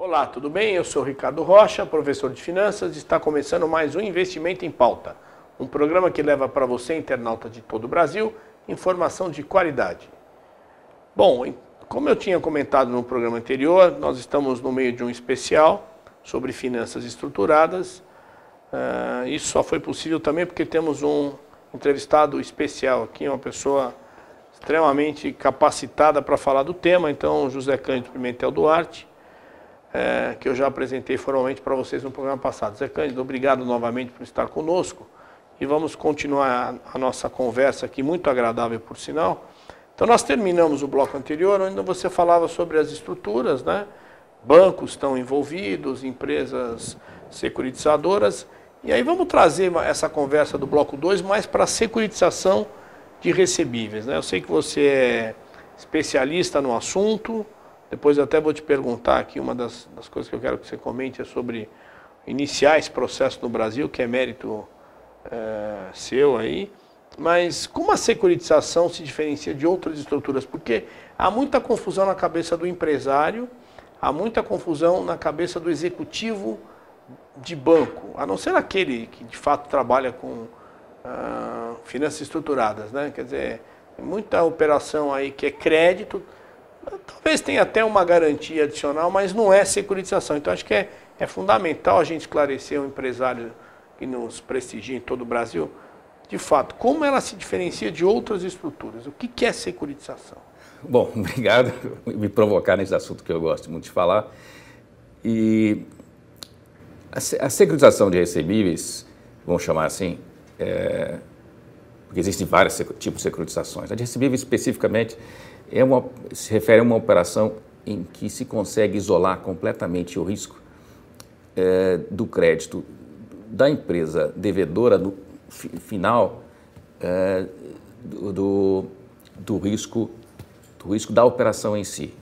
Olá, tudo bem? Eu sou Ricardo Rocha, professor de finanças, e está começando mais um Investimento em Pauta, um programa que leva para você, internauta de todo o Brasil, informação de qualidade. Bom, como eu tinha comentado no programa anterior, nós estamos no meio de um especial sobre finanças estruturadas. Isso só foi possível também porque temos um entrevistado especial aqui, uma pessoa extremamente capacitada para falar do tema, então José Cândido Pimentel Duarte, que eu já apresentei formalmente para vocês no programa passado. Zé Cândido, obrigado novamente por estar conosco e vamos continuar a nossa conversa aqui, muito agradável por sinal. Então nós terminamos o bloco anterior, onde você falava sobre as estruturas, né? Bancos estão envolvidos, empresas securitizadoras, e aí vamos trazer essa conversa do bloco 2 mais para a securitização de recebíveis, né? Eu sei que você é especialista no assunto. Depois eu até vou te perguntar aqui, uma das coisas que eu quero que você comente é sobre iniciar esse processo no Brasil, que é mérito seu aí. Mas como a securitização se diferencia de outras estruturas? Porque há muita confusão na cabeça do empresário, há muita confusão na cabeça do executivo de banco, a não ser aquele que de fato trabalha com finanças estruturadas, né? Quer dizer, tem muita operação aí que é crédito. Talvez tenha até uma garantia adicional, mas não é securitização. Então, acho que é fundamental a gente esclarecer o empresário que nos prestigia em todo o Brasil, de fato, como ela se diferencia de outras estruturas. O que é securitização? Bom, obrigado por me provocar nesse assunto que eu gosto muito de falar. E a securitização de recebíveis, vamos chamar assim, porque existem vários tipos de securitizações. A de recebíveis, especificamente, se refere a uma operação em que se consegue isolar completamente o risco do crédito da empresa devedora no final do risco da operação em si.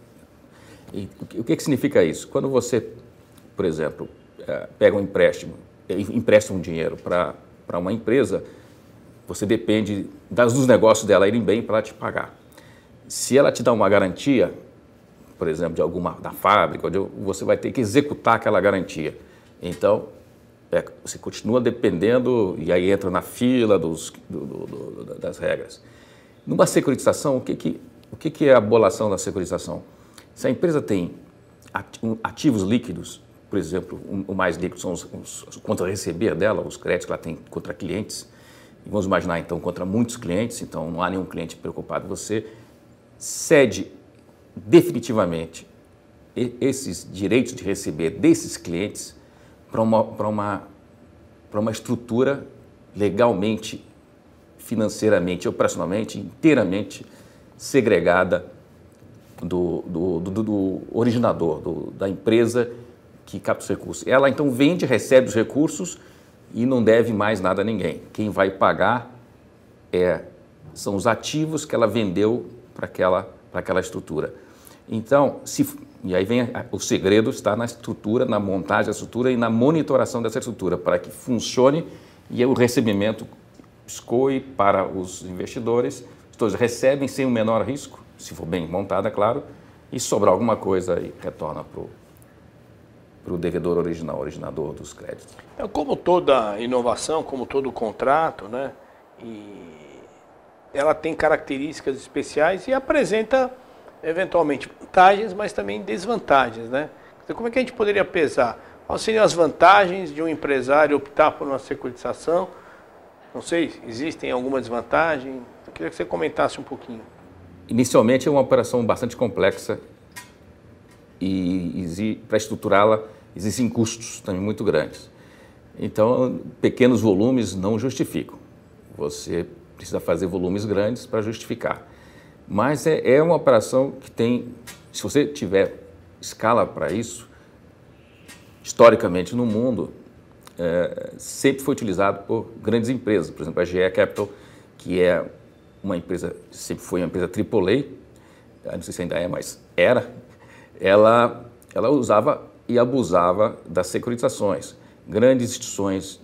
E o que significa isso? Quando você, por exemplo, pega um empréstimo, empresta um dinheiro para uma empresa, você depende dos negócios dela irem bem para ela te pagar. Se ela te dá uma garantia, por exemplo, da fábrica, você vai ter que executar aquela garantia. Então, você continua dependendo e aí entra na fila das regras. Numa securitização, o que é a bolação da securitização? Se a empresa tem ativos líquidos, por exemplo, o mais líquido são os contra receber dela, os créditos que ela tem contra clientes, e vamos imaginar então contra muitos clientes, então não há nenhum cliente preocupado, você cede definitivamente esses direitos de receber desses clientes para uma estrutura legalmente, financeiramente, operacionalmente, inteiramente segregada do originador, da empresa que capta os recursos. Ela então vende, recebe os recursos e não deve mais nada a ninguém. Quem vai pagar são os ativos que ela vendeu para aquela estrutura. Então, e aí vem o segredo está na estrutura, na montagem da estrutura e na monitoração dessa estrutura, para que funcione e o recebimento escoe para os investidores. Todos recebem sem o menor risco, se for bem montada, claro, e sobrar alguma coisa e retorna para o devedor originador dos créditos. Então, como toda inovação, como todo contrato, né? Ela tem características especiais e apresenta, eventualmente, vantagens, mas também desvantagens, né? Então, como é que a gente poderia pesar? Quais seriam as vantagens de um empresário optar por uma securitização? Não sei, existem alguma desvantagem? Eu queria que você comentasse um pouquinho. Inicialmente é uma operação bastante complexa e para estruturá-la existem custos também muito grandes. Então, pequenos volumes não justificam. Você precisa fazer volumes grandes para justificar. Mas é uma operação que tem, se você tiver escala para isso, historicamente no mundo, sempre foi utilizado por grandes empresas. Por exemplo, a GE Capital, que é uma empresa, sempre foi uma empresa AAA, não sei se ainda é, mas ela usava e abusava das securitizações. Grandes instituições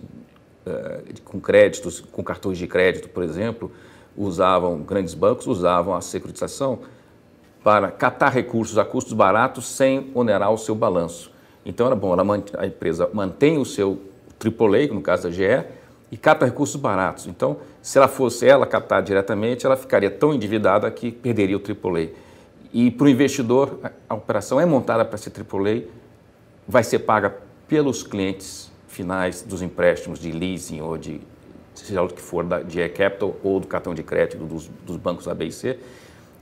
com créditos, com cartões de crédito, por exemplo, grandes bancos usavam a securitização para captar recursos a custos baratos sem onerar o seu balanço. Então era bom, a empresa mantém o seu AAA, no caso da GE, e capta recursos baratos. Então, se ela fosse ela captar diretamente, ela ficaria tão endividada que perderia o AAA. E para o investidor, a operação é montada para ser AAA, vai ser paga pelos clientes finais dos empréstimos de leasing ou de, seja o que for, de e-capital ou do cartão de crédito dos bancos A, B e C.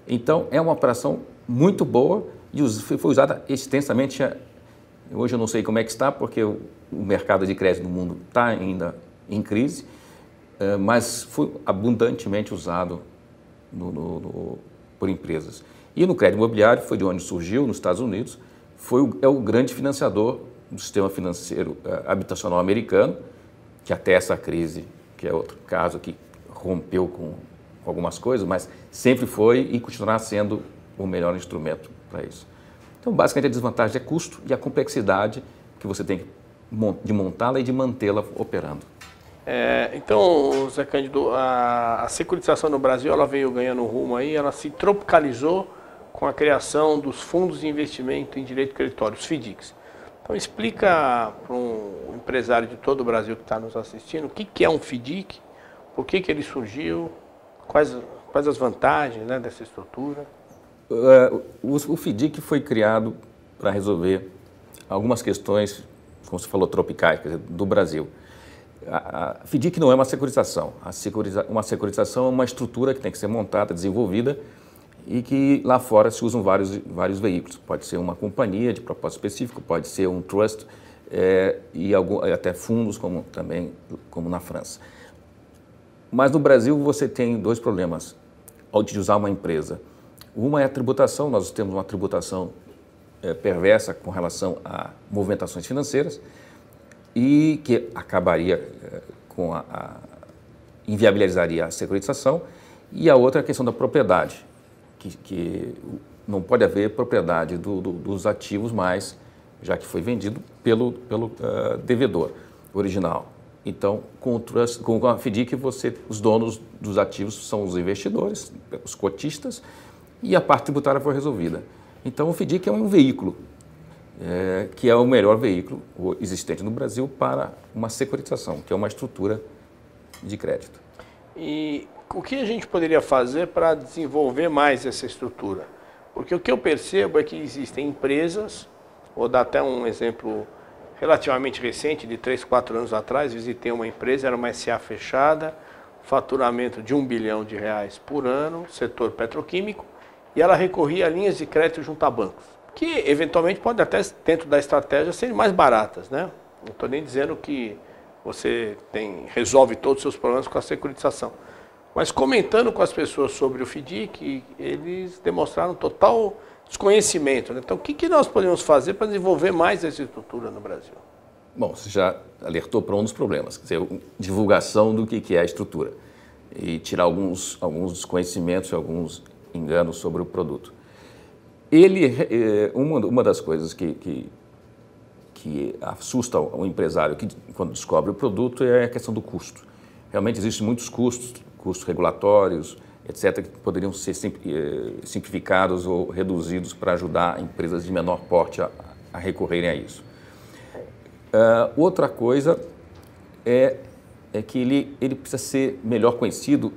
Então, é uma operação muito boa e foi usada extensamente. Hoje eu não sei como é que está, porque o mercado de crédito no mundo está ainda em crise, mas foi abundantemente usado por empresas. E no crédito imobiliário, foi de onde surgiu, nos Estados Unidos, é o grande financiador do sistema financeiro habitacional americano, que até essa crise, que é outro caso que rompeu com algumas coisas, mas sempre foi e continuará sendo o melhor instrumento para isso. Então, basicamente, a desvantagem é custo e a complexidade que você tem de montá-la e de mantê-la operando. Então, Zé Cândido, a securitização no Brasil ela veio ganhando rumo aí, ela se tropicalizou com a criação dos fundos de investimento em direito creditório, os FDICs. Então, explica para um empresário de todo o Brasil que está nos assistindo o que é um FDIC, por que ele surgiu, quais as vantagens, né, dessa estrutura. O FDIC foi criado para resolver algumas questões, como você falou, tropicais, quer dizer, do Brasil. A FDIC não é uma securitização. Uma securitização é uma estrutura que tem que ser montada, desenvolvida e que lá fora se usam vários veículos. Pode ser uma companhia de propósito específico, pode ser um trust e até fundos, como na França. Mas no Brasil você tem dois problemas ao utilizar uma empresa. Uma é a tributação, nós temos uma tributação perversa com relação a movimentações financeiras e que acabaria inviabilizaria a securitização. E a outra é a questão da propriedade, que não pode haver propriedade dos ativos mais, já que foi vendido pelo devedor original. Então, com a FDIC, os donos dos ativos são os investidores, os cotistas, e a parte tributária foi resolvida. Então, o FDIC é um veículo, que é o melhor veículo existente no Brasil para uma securitização, que é uma estrutura de crédito. E o que a gente poderia fazer para desenvolver mais essa estrutura? Porque o que eu percebo é que existem empresas, vou dar até um exemplo relativamente recente, de 3, 4 anos atrás, visitei uma empresa, era uma SA fechada, faturamento de R$1 bilhão por ano, setor petroquímico, e ela recorria a linhas de crédito junto a bancos, que eventualmente podem até, dentro da estratégia, serem mais baratas, né? Não estou nem dizendo que você resolve todos os seus problemas com a securitização. Mas comentando com as pessoas sobre o FDIC, eles demonstraram total desconhecimento, né? Então, o que nós podemos fazer para desenvolver mais essa estrutura no Brasil? Bom, você já alertou para um dos problemas, quer dizer, divulgação do que é a estrutura e tirar alguns desconhecimentos e alguns enganos sobre o produto. Uma das coisas que assusta o empresário quando descobre o produto é a questão do custo. Realmente existem muitos custos regulatórios, etc., que poderiam ser simplificados ou reduzidos para ajudar empresas de menor porte a recorrerem a isso. Outra coisa é que ele precisa ser melhor conhecido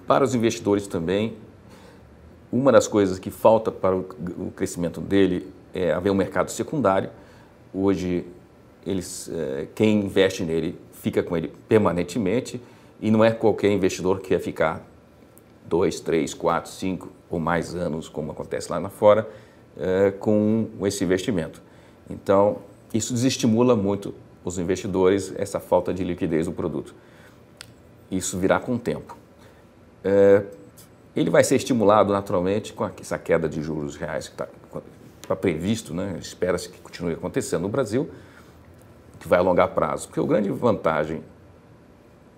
para os investidores também. Uma das coisas que falta para o crescimento dele é haver um mercado secundário. Hoje, quem investe nele fica com ele permanentemente e não é qualquer investidor que quer ficar 2, 3, 4, 5 ou mais anos, como acontece lá fora, com esse investimento. Então, isso desestimula muito os investidores, essa falta de liquidez do produto. Isso virá com o tempo. Ele vai ser estimulado naturalmente com essa queda de juros reais que está previsto, né? Espera-se que continue acontecendo no Brasil, que vai alongar prazo. Porque a grande vantagem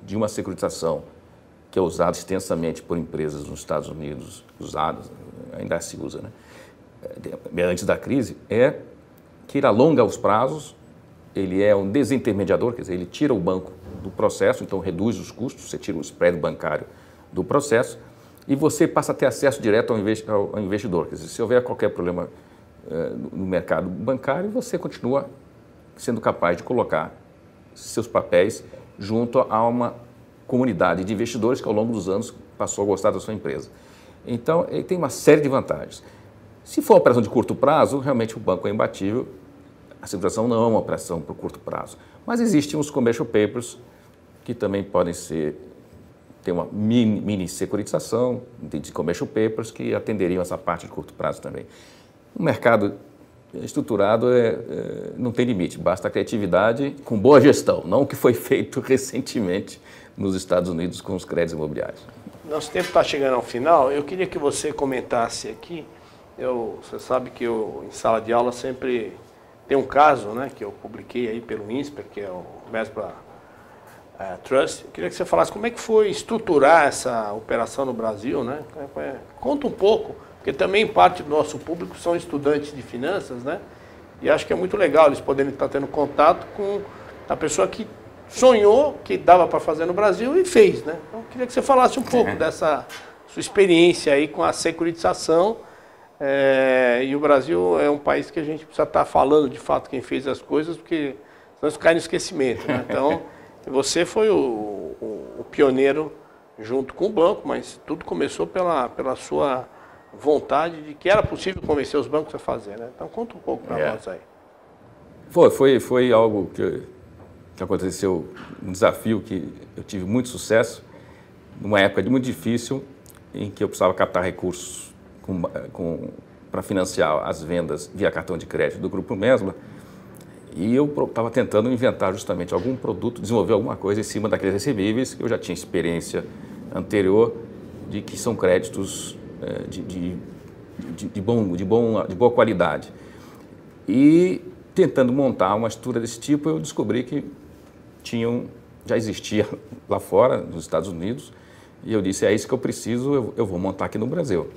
de uma securitização que é usada extensamente por empresas nos Estados Unidos, ainda se usa, né? Antes da crise, é que ele alonga os prazos, ele é um desintermediador, quer dizer, ele tira o banco do processo, então reduz os custos, você tira o spread bancário do processo e você passa a ter acesso direto ao investidor. Quer dizer, se houver qualquer problema no mercado bancário, você continua sendo capaz de colocar seus papéis junto a uma comunidade de investidores que ao longo dos anos passou a gostar da sua empresa. Então, ele tem uma série de vantagens. Se for uma operação de curto prazo, realmente o banco é imbatível. A securitização não é uma operação para o curto prazo. Mas existem os commercial papers que também podem ter uma mini securitização de commercial papers que atenderiam essa parte de curto prazo também. O mercado estruturado não tem limite, basta a criatividade com boa gestão, não o que foi feito recentemente nos Estados Unidos com os créditos imobiliários. Nosso tempo está chegando ao final, eu queria que você comentasse aqui, você sabe que eu, em sala de aula, sempre tem um caso, né, que eu publiquei aí pelo INSPER, que é o Mesbla Trust. Eu queria que você falasse como é que foi estruturar essa operação no Brasil, né? Conta um pouco, porque também parte do nosso público são estudantes de finanças, né? E acho que é muito legal eles poderem estar tendo contato com a pessoa que sonhou que dava para fazer no Brasil e fez, né? Então, eu queria que você falasse um pouco dessa sua experiência aí com a securitização. E o Brasil é um país que a gente precisa estar falando de fato quem fez as coisas, porque senão isso cai no esquecimento, né? Então, você foi o pioneiro junto com o banco, mas tudo começou pela sua vontade de que era possível convencer os bancos a fazer, né? Então, conta um pouco para nós aí. Foi algo que aconteceu, um desafio que eu tive muito sucesso, numa época muito difícil, em que eu precisava captar recursos para financiar as vendas via cartão de crédito do Grupo Mesbla, e eu estava tentando inventar justamente algum produto, desenvolver alguma coisa em cima daqueles recebíveis que eu já tinha experiência anterior de que são créditos de boa qualidade. E tentando montar uma estrutura desse tipo, eu descobri que já existia lá fora, nos Estados Unidos, e eu disse, é isso que eu preciso, eu vou montar aqui no Brasil.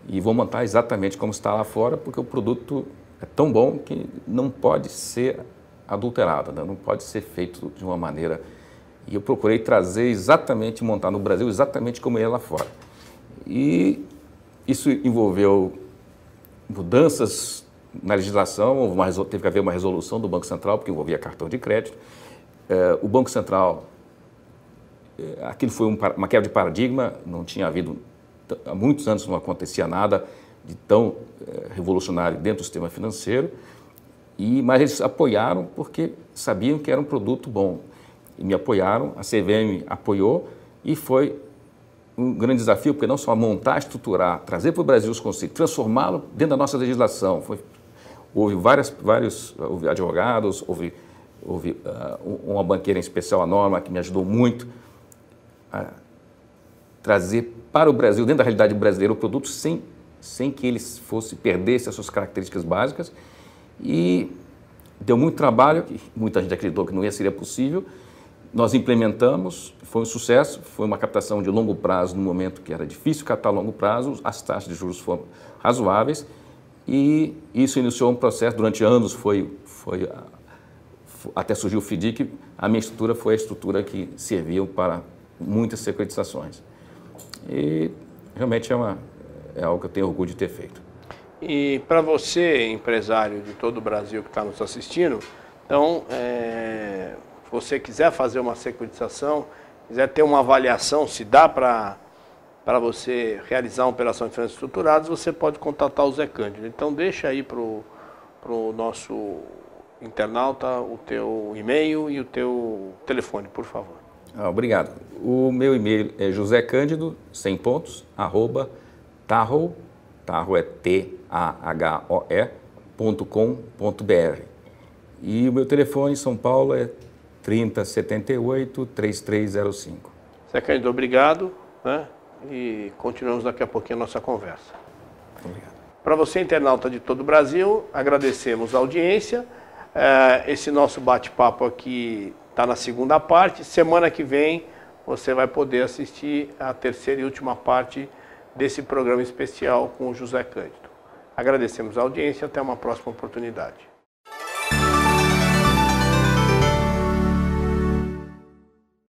E vou montar exatamente como está lá fora, porque o produto é tão bom que não pode ser adulterado, né? Não pode ser feito de uma maneira... E eu procurei trazer exatamente, montar no Brasil exatamente como é lá fora. E isso envolveu mudanças na legislação, teve que haver uma resolução do Banco Central, porque envolvia cartão de crédito. O Banco Central, aquilo foi uma quebra de paradigma, não tinha havido... Há muitos anos não acontecia nada de tão revolucionário dentro do sistema financeiro, mas eles apoiaram porque sabiam que era um produto bom. E me apoiaram, a CVM apoiou, e foi um grande desafio, porque não só montar, estruturar, trazer para o Brasil os conceitos, transformá-lo dentro da nossa legislação. Houve houve advogados, houve uma banqueira em especial, a Norma, que me ajudou muito a trazer para o Brasil, dentro da realidade brasileira, o produto sem que ele perdesse as suas características básicas. E deu muito trabalho, que muita gente acreditou que não seria possível. Nós implementamos, foi um sucesso, foi uma captação de longo prazo no momento que era difícil captar a longo prazo, as taxas de juros foram razoáveis e isso iniciou um processo, durante anos até surgiu o FDIC, a minha estrutura foi a estrutura que serviu para muitas securitizações. E realmente é algo que eu tenho orgulho de ter feito. E para você, empresário de todo o Brasil que está nos assistindo, então, se você quiser fazer uma securitização, quiser ter uma avaliação, se dá para você realizar uma operação de finanças estruturadas, você pode contatar o Zé Cândido. Então, deixa aí para o nosso internauta o teu e-mail e o teu telefone, por favor. Obrigado. O meu e-mail é josecândido, sem pontos, @tahoe, Tahoe é TAHOE.com.br. E o meu telefone em São Paulo é 3078-3305. Zé Cândido, obrigado, né? E continuamos daqui a pouquinho a nossa conversa. Obrigado. Para você, internauta de todo o Brasil, agradecemos a audiência. Esse nosso bate-papo aqui está na segunda parte. Semana que vem você vai poder assistir a terceira e última parte desse programa especial com o José Cândido. Agradecemos a audiência e até uma próxima oportunidade.